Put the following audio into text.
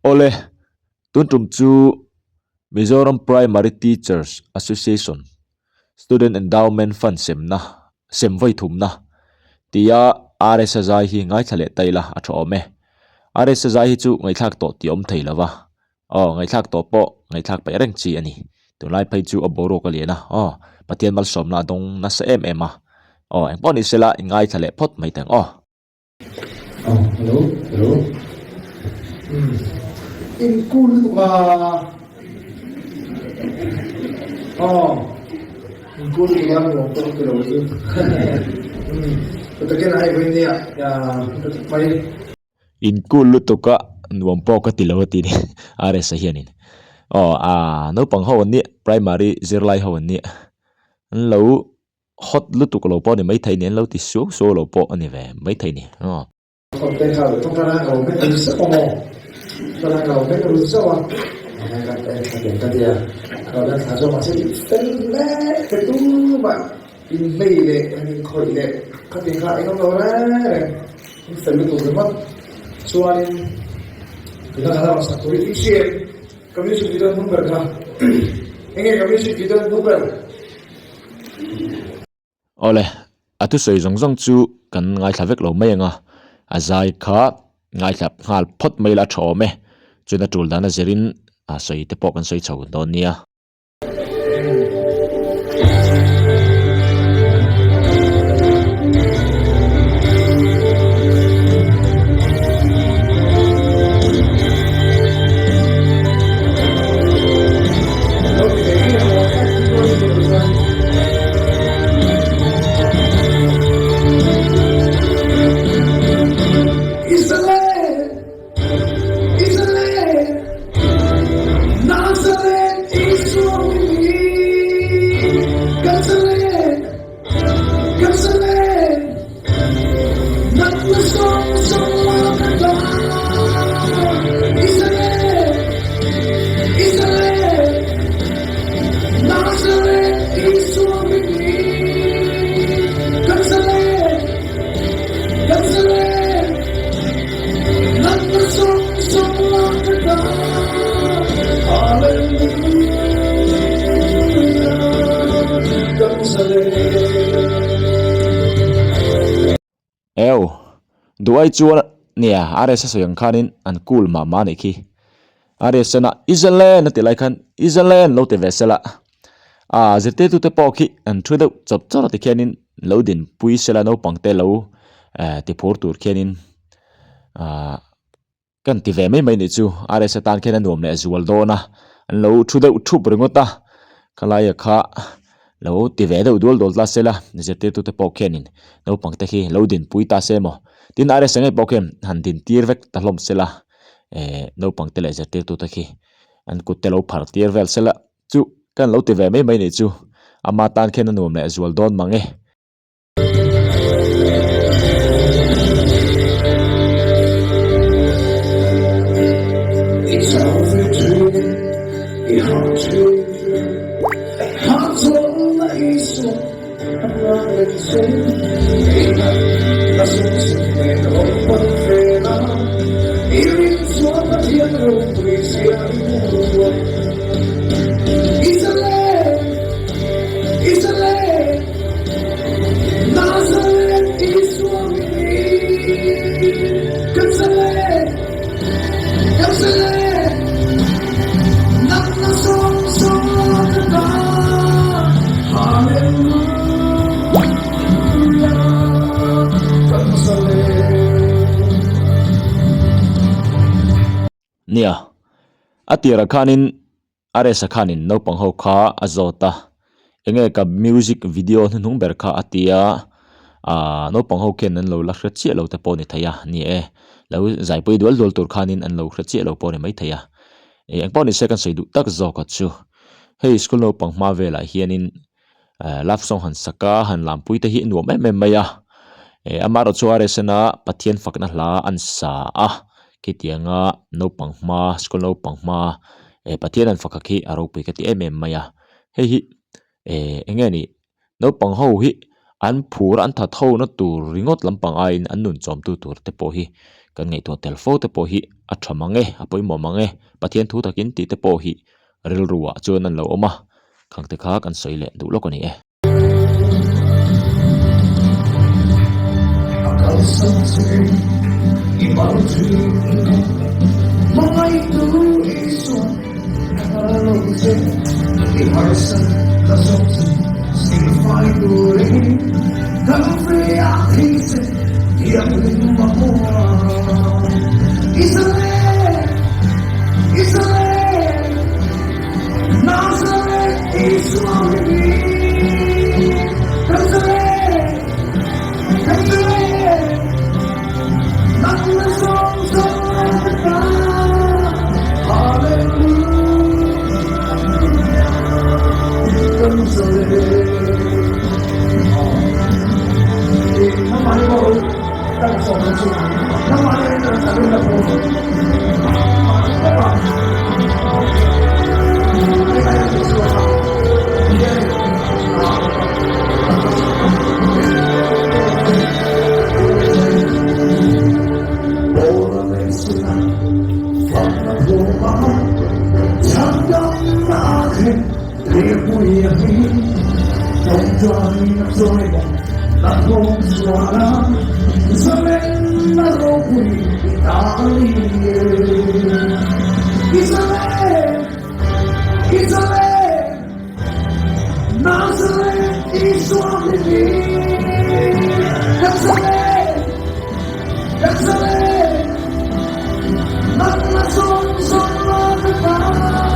Ole tuntum chu Mizoram Primary Teachers Association Student Endowment Fund semvoi thumna tia RSSI hi ngai thale taila athome RSSI hi chu ngai thak to tiom theilawa ngai thak to po ngai thak pe reng chi ani tulai phai chu aboro ka lena pathian mal somna dong na sa ema eng pon isela ngai thale phot mai tang hello hello in cool ba in cool ya mo to pero to ke nai boi ne ya mai in kul lutuka nuam po ka tilawati ni RSSI hianin no pang ho ni primary zirlai ho ni lo hot lutuk lo po ni mai thai ni lo ti so lo po ani ve mai thai ni không tên khảo không ra khảo biết ứng sức không ra khảo biết ứng sức không này các em phải điểm cái gì khảo ra khảo cho mà sẽ tên lẽ cái tu bạn in mây lệ in khỏi lệ các tiếng khảo không đâu đấy phải biết tụi mất cho nên người ta làm sao tụi đi xem kami sudah tidak memberkah ingin kami sudah tidak member ole atu soi zong zong chu kan ngai thavek lo mai nga azai kha ngai thap ngal phot mai la thome chuna tul dana zerin soi te pok kan soi chau don nia duai chuan nia RSS yang khanin an kul ma ni khi RSS na Israel na tilai khan Israel lo te vesela zete tu te pokhi an thudo chop chora te khianin lodin pui sela no pangte lo ti phor tur khianin kan ti ve mai ni chu RSS tan khian nom le zual do na an lo thudo thu bringota kalaya kha lo ti ve do dol dol la sela zete tu te pokhenin no pangte khi lodin pui ta se mo tin are sangai pokem han din tir vek talom sela no pangte le zate tu takhi an kutelo phar tir vel sela chu kan lo ti ve mai ni chu ama tan khen nom le zual don mange nia atira khanin RSS khanin no pang ho kha azota enge ka music video hnung ber kha atia no pang ho ken an lo la khra chi lo te poni thaya ni lo zai pui dol dol tur khanin an lo khra chi lo poni mai thaya eng poni second sei du tak zo ka chu hey school no pang ma vela hianin love song han saka han lam pui te hi nuam em maya amaro chu RSS na pathian fakna hla an sa kitianga no pangma school no pangma pathian an fakaki aro pui ka ti maya hi engeni no pang ho hi an phur an tha tho na tur ringot lampang a in an nun chom tu tur te po hi kan ngai to telfo te po hi a thamange apoi mo mange pathian thu takin ti te po hi ril ruwa chuan an lo oma khangte kha kan soile du lokoni e Hallelujah.